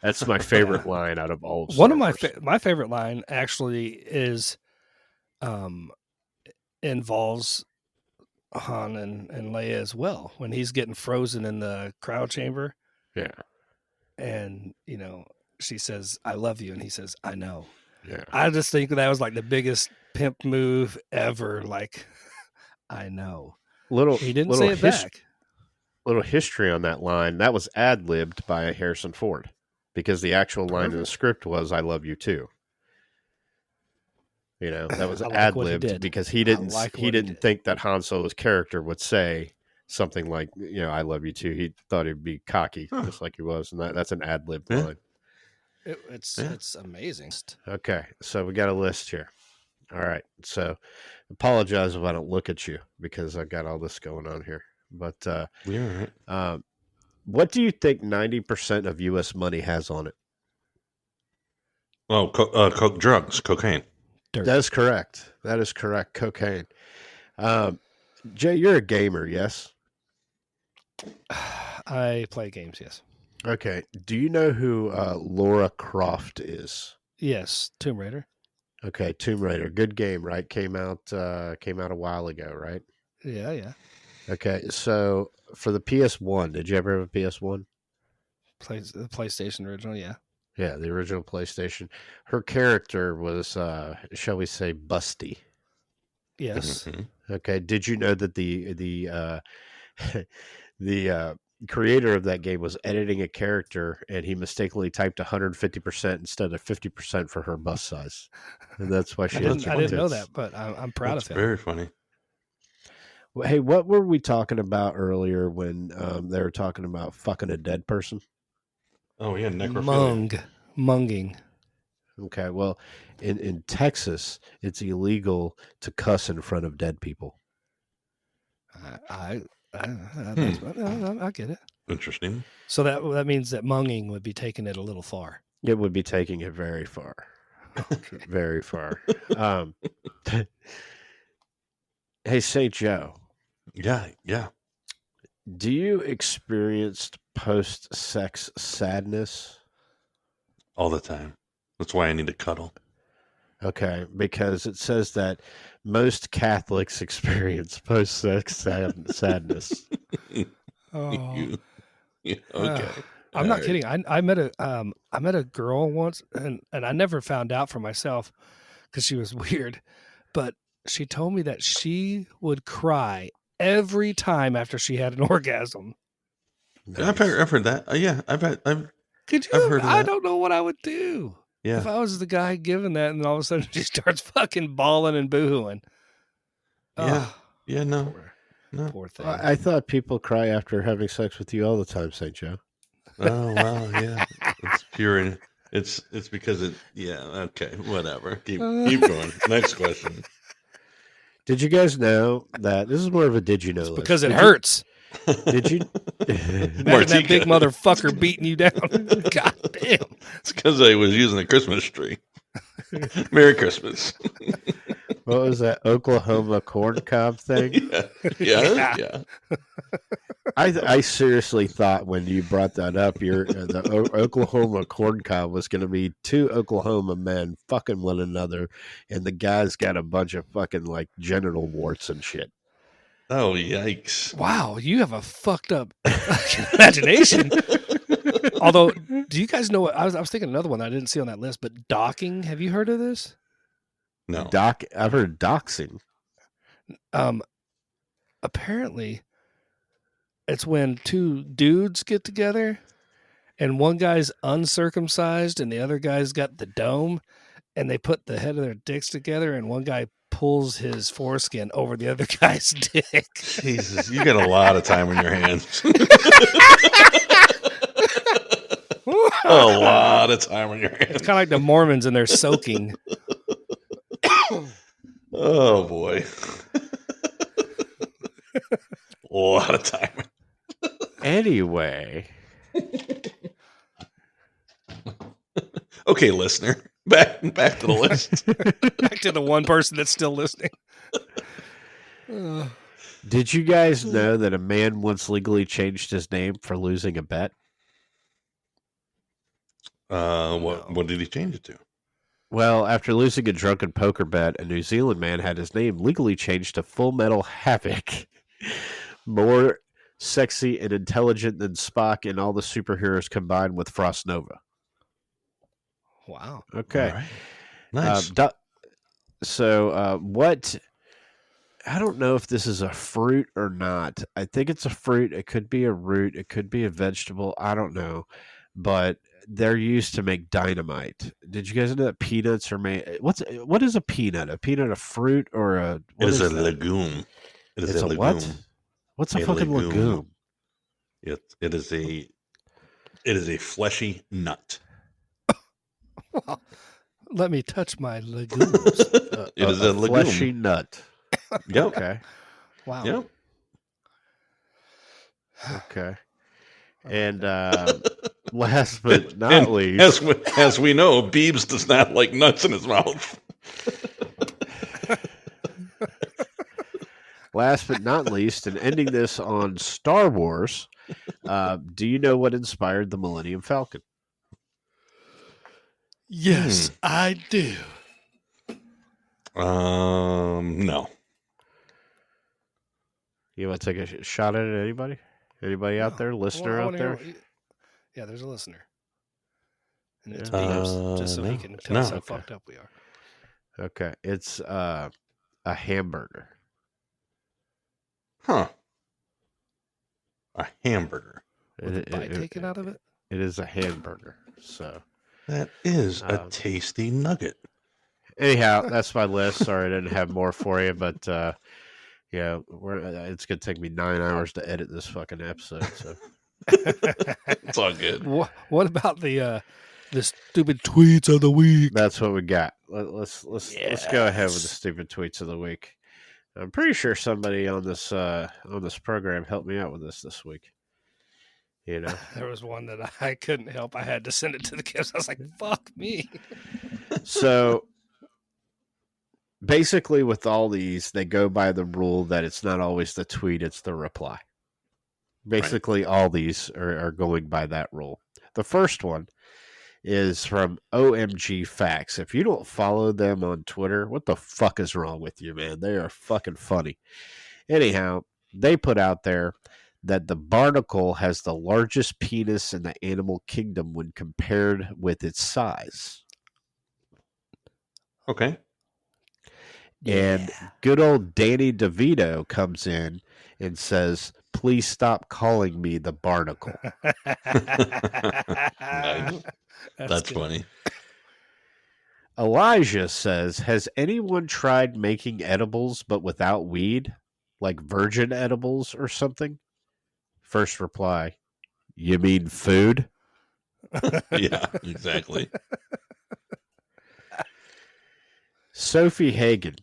That's my favorite line out of all of Star Wars. My favorite line actually is involves Han and Leia as well, when he's getting frozen in the cryo chamber. Yeah. And, she says, I love you. And he says, I know. Yeah. I just think that was like the biggest pimp move ever. Like, I know. He didn't say it back. Little history on that line. That was ad-libbed by Harrison Ford, because the actual line in the script was, I love you too. That was ad-libbed because he didn't think that Han Solo's character would say something like, I love you too. He thought he'd be cocky, just like he was. And that's an ad-libbed line. It's amazing. Okay. So we got a list here. All right. So apologize if I don't look at you because I got all this going on here. But what do you think 90% of U.S. money has on it? Oh, drugs, cocaine. dirt. That is correct. Cocaine. Jay, you're a gamer, yes? I play games, yes. Okay. Do you know who Laura Croft is? Yes, Tomb Raider. Okay, Tomb Raider. Good game, right? Came out a while ago, right? Yeah. Okay, so for the PS1, did you ever have a PS1? The PlayStation original, yeah. Yeah, the original PlayStation. Her character was, shall we say, busty. Yes. Okay. Did you know that the the creator of that game was editing a character and he mistakenly typed 150% instead of 50% for her bust size, and that's why she. I didn't know that, but I'm proud of him. Very funny. Well, hey, what were we talking about earlier when they were talking about fucking a dead person? Oh yeah, necrophilia. Munging. Okay, well, in Texas, it's illegal to cuss in front of dead people. I get it. Interesting. So that means that munging would be taking it a little far. It would be taking it very far. Very far. Hey, St. Joe. Yeah. Do you experience post-sex sadness? All the time. That's why I need to cuddle. Okay, because it says that most Catholics experience post-sex sadness. Oh. Okay. I'm not kidding. I met a girl once, and I never found out for myself because she was weird, but she told me that she would cry every time after she had an orgasm. Nice. I've heard that. Yeah, I've heard that. I don't know what I would do. Yeah. If I was the guy giving that, and all of a sudden she starts fucking bawling and boohooing. Yeah. Yeah. No. Poor thing. I thought people cry after having sex with you all the time, St. Joe. Oh well, yeah. It's pure and it's because it. Yeah. Okay. Whatever. Keep going. Next question. Did you guys know that this is more of a did you know list? Because it hurts. Did you? Imagine that big motherfucker beating you down. God damn. It's because I was using a Christmas tree. Merry Christmas. What was that Oklahoma corn cob thing? Yeah. I seriously thought when you brought that up, the Oklahoma corn cob was going to be two Oklahoma men fucking one another, and the guy's got a bunch of fucking like genital warts and shit. Oh yikes! Wow, you have a fucked up imagination. Although, do you guys know what I was thinking another one I didn't see on that list, but docking? Have you heard of this? No. I've heard doxing. Apparently, it's when two dudes get together, and one guy's uncircumcised, and the other guy's got the dome, and they put the head of their dicks together, and one guy pulls his foreskin over the other guy's dick. Jesus, you got a lot of time on your hands. A lot of time on your hands. It's kind of like the Mormons and they're soaking. Oh boy. A lot of time. Anyway. Okay, listener. Back to the list. Back to the one person that's still listening. Did you guys know that a man once legally changed his name for losing a bet? What did he change it to? Well, after losing a drunken poker bet, a New Zealand man had his name legally changed to Full Metal Havoc. More sexy and intelligent than Spock and all the superheroes combined with Frost Nova. Wow. Okay. Right. Nice. What... I don't know if this is a fruit or not. I think it's a fruit. It could be a root. It could be a vegetable. I don't know. But they're used to make dynamite. Did you guys know that peanuts are made? What is a peanut? A peanut a fruit or a? It is a legume. It is it's a legume. What? What's a fucking legume? It is a fleshy nut. Well, let me touch my legumes. It is a legume. Fleshy nut. Yep. Okay. Wow. Yep. Okay. And last but not least, as we know, Beebs does not like nuts in his mouth. Last but not least, and ending this on Star Wars, do you know what inspired the Millennium Falcon? Yes, I do. No. You want to take a shot at it? Anybody? Anybody out there? Listener out there? Yeah, there's a listener. And it's Yeah. Beeps, just so he can tell us how fucked up we are. Okay. It's a hamburger. Huh. A hamburger. With a bite taken out of it? It is a hamburger. So that is a tasty nugget. Anyhow, that's my list. Sorry, I didn't have more for you, but yeah, it's gonna take me 9 hours to edit this fucking episode. So it's all good. What about the stupid tweets of the week? That's what we got. Let's go ahead with the stupid tweets of the week. I'm pretty sure somebody on this program helped me out with this week. You know, there was one that I couldn't help. I had to send it to the kids. I was like, "Fuck me." So basically, with all these, they go by the rule that it's not always the tweet; it's the reply. Basically, all these are going by that rule. The first one is from OMG Facts. If you don't follow them on Twitter, what the fuck is wrong with you, man? They are fucking funny. Anyhow, they put out there that the barnacle has the largest penis in the animal kingdom when compared with its size. Okay. And good old Danny DeVito comes in and says, "Please stop calling me the barnacle." Nice. That's funny. Elijah says, "Has anyone tried making edibles but without weed? Like virgin edibles or something?" First reply, "You mean food?" Yeah, exactly. Sophie Hagen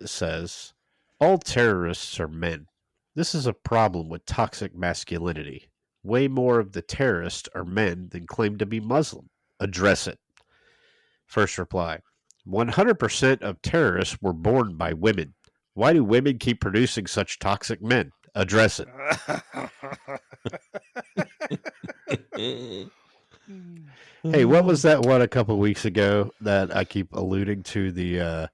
says, "All terrorists are men. This is a problem with toxic masculinity. Way more of the terrorists are men than claim to be Muslim. Address it." First reply, 100% of terrorists were born by women. Why do women keep producing such toxic men? Address it. Hey, what was that one a couple weeks ago that I keep alluding to? The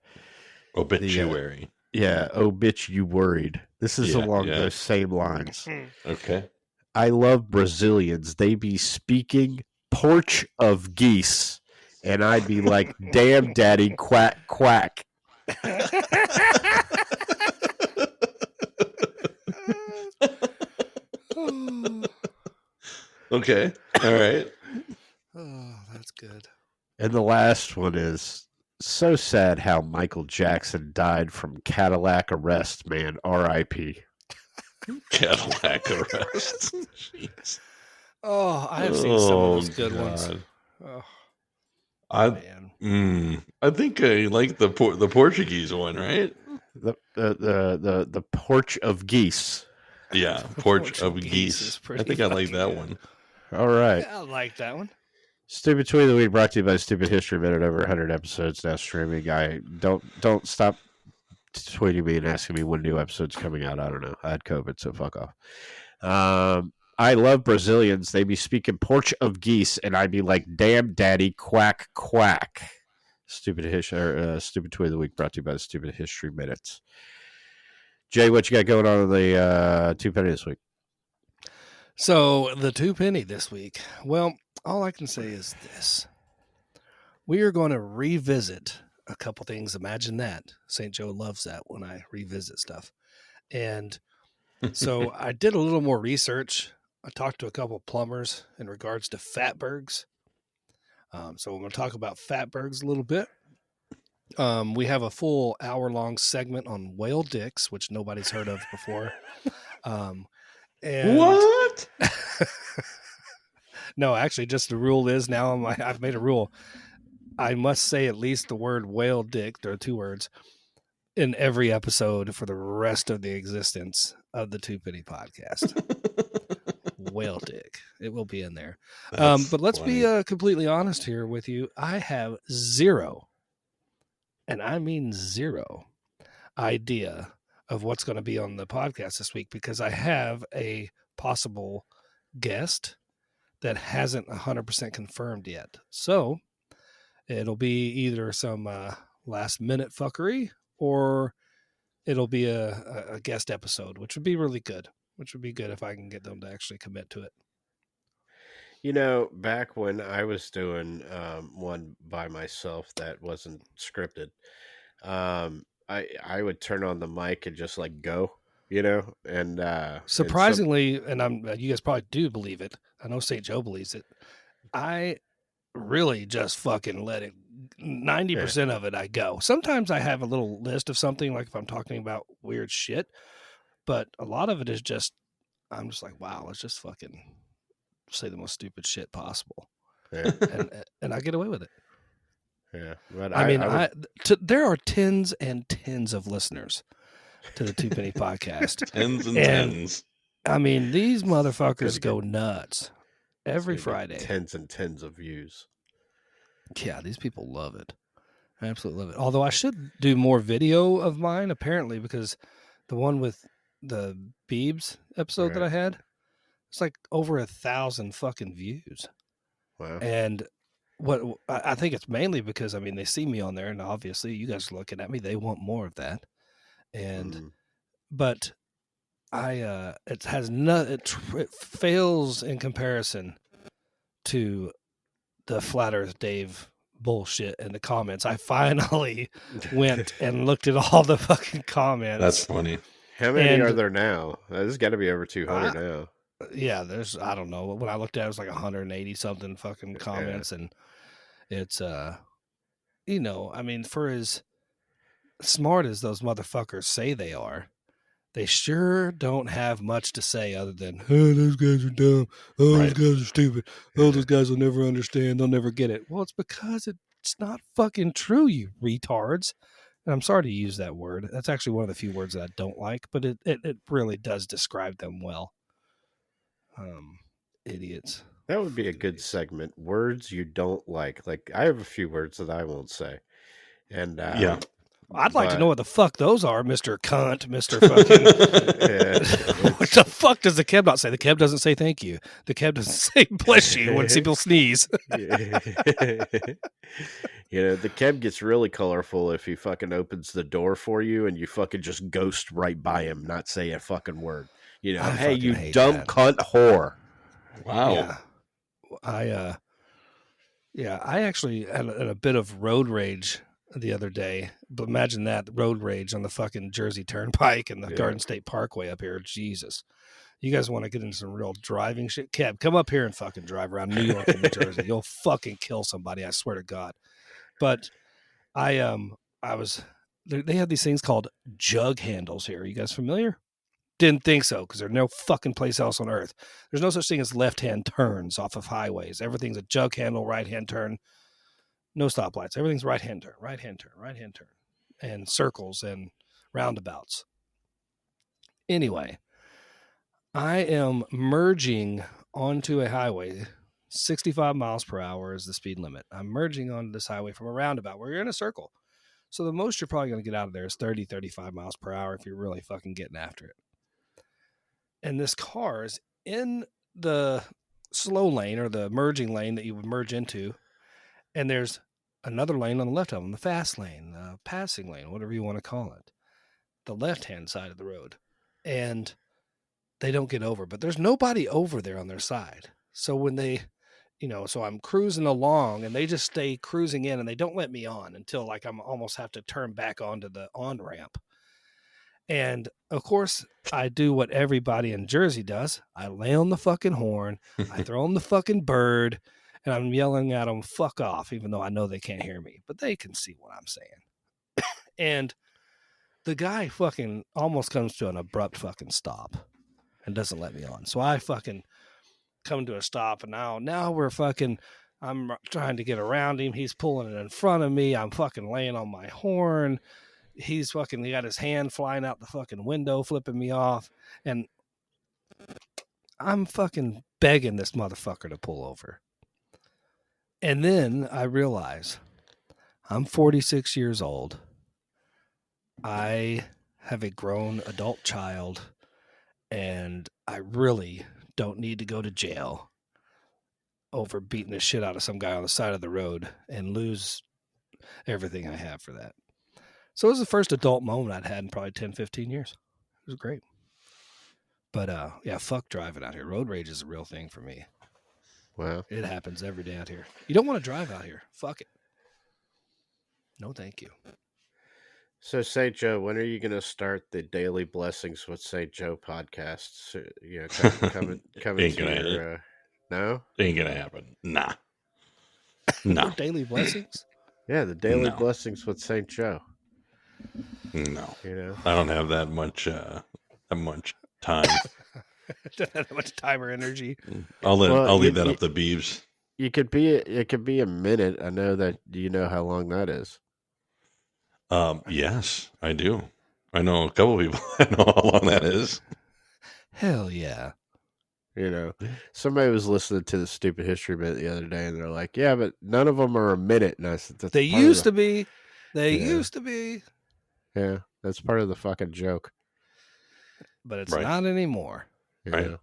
obituary. Oh, bitch, you worried. This is along those same lines. Okay. I love Brazilians. They be speaking porch of geese. And I'd be like, "Damn, daddy, quack, quack." Okay. All right. Oh, that's good. And the last one is, "So sad how Michael Jackson died from Cadillac arrest, man. R.I.P. Cadillac arrest. Jeez. Oh, I have seen some of those good ones. Oh, I think I like the Portuguese one, right? The porch of geese. Yeah, porch of geese. I think I like that one. All right. Yeah, I like that one. Stupid Tweet of the Week brought to you by Stupid History Minute. Over 100 episodes now streaming. I don't stop tweeting me and asking me when new episode's coming out. I don't know. I had COVID, so fuck off. I love Brazilians. They be speaking porch of geese, and I'd be like, "Damn, daddy, quack, quack." Stupid Tweet of the Week brought to you by the Stupid History Minutes. Jay, what you got going on in the 2 penny this week? So the 2 penny this week. Well, all I can say is this: we are going to revisit a couple things. Imagine that. St. Joe loves that when I revisit stuff. And so I did a little more research. I talked to a couple of plumbers in regards to fatbergs. So I'm going to talk about fatbergs a little bit. We have a full hour-long segment on whale dicks, which nobody's heard of before. What? No, actually, just the rule is now I've made a rule. I must say at least the word whale dick, there are 2 words, in every episode for the rest of the existence of the 2 penny podcast. Whale dick. It will be in there. But let's be completely honest here with you. I have zero, and I mean zero, idea of what's going to be on the podcast this week because I have a possible guest that hasn't 100% confirmed yet. So it'll be either some last minute fuckery or it'll be a guest episode, which would be really good. Which would be good if I can get them to actually commit to it. You know, back when I was doing one by myself that wasn't scripted, I would turn on the mic and just like go, you know, and surprisingly, and I'm you guys probably do believe it. I know St. Joe believes it. I really just fucking let it. 90% of it, I go. Sometimes I have a little list of something, like if I'm talking about weird shit, but a lot of it is just I'm just like, wow, let's just fucking say the most stupid shit possible, and I get away with it. Yeah, but I mean, there are tens and tens of listeners to the Two Penny Podcast. Tens and tens. I mean, these motherfuckers go nuts every Friday. Tens and tens of views. Yeah, these people love it. I absolutely love it. Although I should do more video of mine, apparently, because the one with the Beebs episode that I had, it's like over 1,000 fucking views. Wow. And what I think it's mainly because, I mean, they see me on there, and obviously you guys are looking at me. They want more of that. And, but it has it fails in comparison to the Flat Earth Dave bullshit in the comments. I finally went and looked at all the fucking comments. That's funny. How many are there now? There's got to be over 200 now. Yeah, there's, I don't know. When I looked at it, it was like 180 something fucking comments. And it's, you know, I mean, for as smart as those motherfuckers say they are, they sure don't have much to say other than, oh, those guys are dumb. Oh, those guys are stupid. Oh, those guys will never understand. They'll never get it. Well, it's because it's not fucking true, you retards. And I'm sorry to use that word. That's actually one of the few words that I don't like, but it really does describe them well. Idiots. That would be a good segment. Words you don't like. Like, I have a few words that I won't say. And I'd like to know what the fuck those are, Mr. Cunt, Mr. fucking. What the fuck does the Kev not say? The Kev doesn't say thank you. The Kev doesn't say bless you when people sneeze. You know, the Kev gets really colorful if he fucking opens the door for you and you fucking just ghost right by him, not say a fucking word. You know, hey, you dumb cunt whore. Wow. Yeah. I actually had a bit of road rage the other day. But imagine that, road rage on the fucking Jersey Turnpike and the Garden State Parkway up here. Jesus. You guys want to get into some real driving shit? Kev, come up here and fucking drive around New York and New Jersey. You'll fucking kill somebody, I swear to God. But I was, they have these things called jug handles here. Are you guys familiar? Didn't think so, because there's no fucking place else on earth. There's no such thing as left-hand turns off of highways. Everything's a jug handle, right-hand turn. No stoplights. Everything's right-hand turn, right-hand turn, right-hand turn. And circles and roundabouts. Anyway, I am merging onto a highway. 65 miles per hour is the speed limit. I'm merging onto this highway from a roundabout where you're in a circle. So the most you're probably going to get out of there is 30, 35 miles per hour if you're really fucking getting after it. And this car is in the slow lane or the merging lane that you would merge into. And there's another lane on the left of them, the fast lane, the passing lane, whatever you want to call it, the left-hand side of the road. And they don't get over, but there's nobody over there on their side. So when they, you know, so I'm cruising along and they just stay cruising in and they don't let me on until like I'm almost have to turn back onto the on-ramp. And of course, I do what everybody in Jersey does. I lay on the fucking horn, I throw them the fucking bird, and I'm yelling at them, fuck off, even though I know they can't hear me, but they can see what I'm saying. And the guy fucking almost comes to an abrupt fucking stop and doesn't let me on. So I fucking come to a stop, and now we're fucking, I'm trying to get around him. He's pulling it in front of me. I'm fucking laying on my horn. He got his hand flying out the fucking window, flipping me off. And I'm fucking begging this motherfucker to pull over. And then I realize I'm 46 years old. I have a grown adult child, and I really don't need to go to jail over beating the shit out of some guy on the side of the road and lose everything I have for that. So it was the first adult moment I'd had in probably 10, 15 years. It was great. But yeah, fuck driving out here. Road rage is a real thing for me. Wow. It happens every day out here. You don't want to drive out here. Fuck it. No, thank you. So, St. Joe, when are you going to start the Daily Blessings with St. Joe podcasts? You know, coming Ain't to gonna your, no? Ain't gonna happen. Nah. No. Daily blessings? Yeah, the Daily No. Blessings with St. Joe. No. You know? I don't have that much time. Don't have that much time or energy. I'll leave that up to Beeves. It could be a minute. I know that. Do you know how long that is? Yes, I do. I know a couple people. I know how long that is. Hell yeah. You know, somebody was listening to the Stupid History Minute the other day, and they're like, "Yeah, but none of them are a minute." And I said, "That's They used to be. They used to be. Yeah, that's part of the fucking joke." But it's Right. not anymore. Right. know?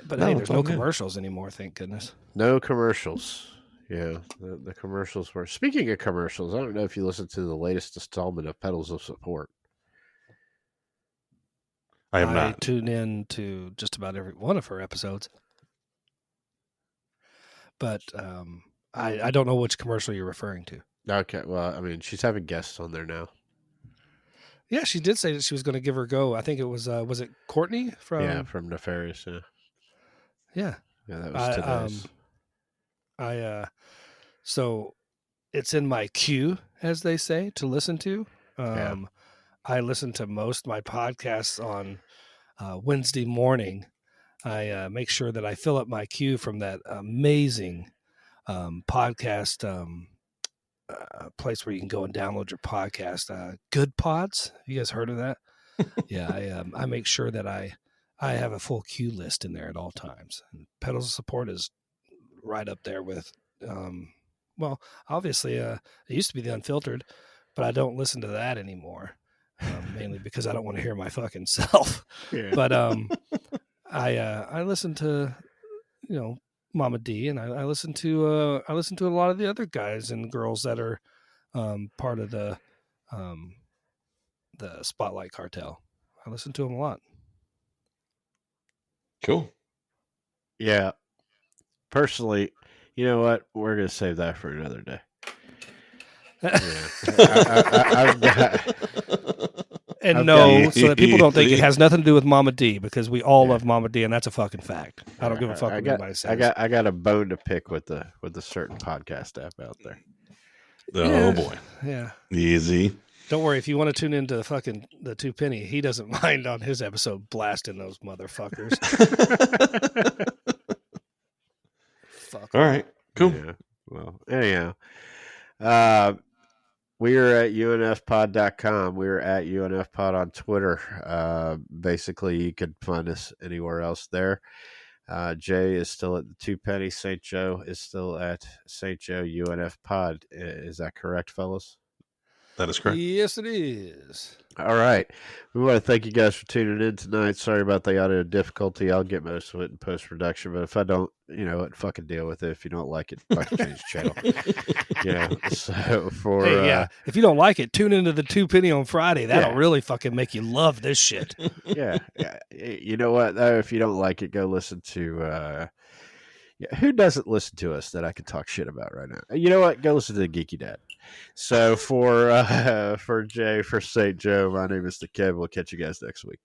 But No, hey, it's there's all no good. commercials anymore, thank goodness. No commercials. Yeah, the commercials were. Speaking of commercials, I don't know if you listened to the latest installment of Pedals of Support. I have not. tune in to just about every one of her episodes. But I don't know which commercial you're referring to. Okay, well, I mean, she's having guests on there now. Yeah, she did say that she was going to give her a go. I think it was it Courtney from from Nefarious. Yeah. Yeah, that was today's. So it's in my queue, as they say, to listen to. I listen to most of my podcasts on Wednesday morning. I make sure that I fill up my queue from that amazing podcast place where you can go and download your podcast. Good Pods. You guys heard of that? Yeah, I make sure that I have a full queue list in there at all times. And Pedals of Support is right up there with, well, obviously, it used to be the Unfiltered, but I don't listen to that anymore, mainly because I don't want to hear my fucking self. Yeah. But I listen to, Mama D, and I listen to a lot of the other guys and girls that are part of the Spotlight Cartel. I listen to them a lot. Cool. Yeah. Personally, you know what? We're going to save that for another day. I've got... so that people don't think it has nothing to do with Mama D, because we all love Mama D, and that's a fucking fact. I don't give a fuck what anybody says. I got a bone to pick with the certain podcast app out there. Oh boy. Yeah. Easy. Don't worry, if you want to tune into the Two Penny, he doesn't mind on his episode blasting those motherfuckers. Fuck. All right. Cool. Yeah. Well, anyhow. We are at unfpod.com. We are at unfpod on Twitter. Basically, you could find us anywhere else there. Jay is still at the Two Penny. St. Joe is still at St. Joe UNFPod. Is that correct, fellas? That is correct. Yes, it is. All right. We want to thank you guys for tuning in tonight. Sorry about the audio difficulty. I'll get most of it in post-production, but if I don't, fucking deal with it. If you don't like it, fucking change the channel. So for... if you don't like it, tune into the Two Penny on Friday. That'll really fucking make you love this shit. Yeah. You know what, though? If you don't like it, go listen to... who doesn't listen to us that I can talk shit about right now? You know what? Go listen to the Geeky Dad. So for Jay, for St. Joe, my name is the Kev. We'll catch you guys next week.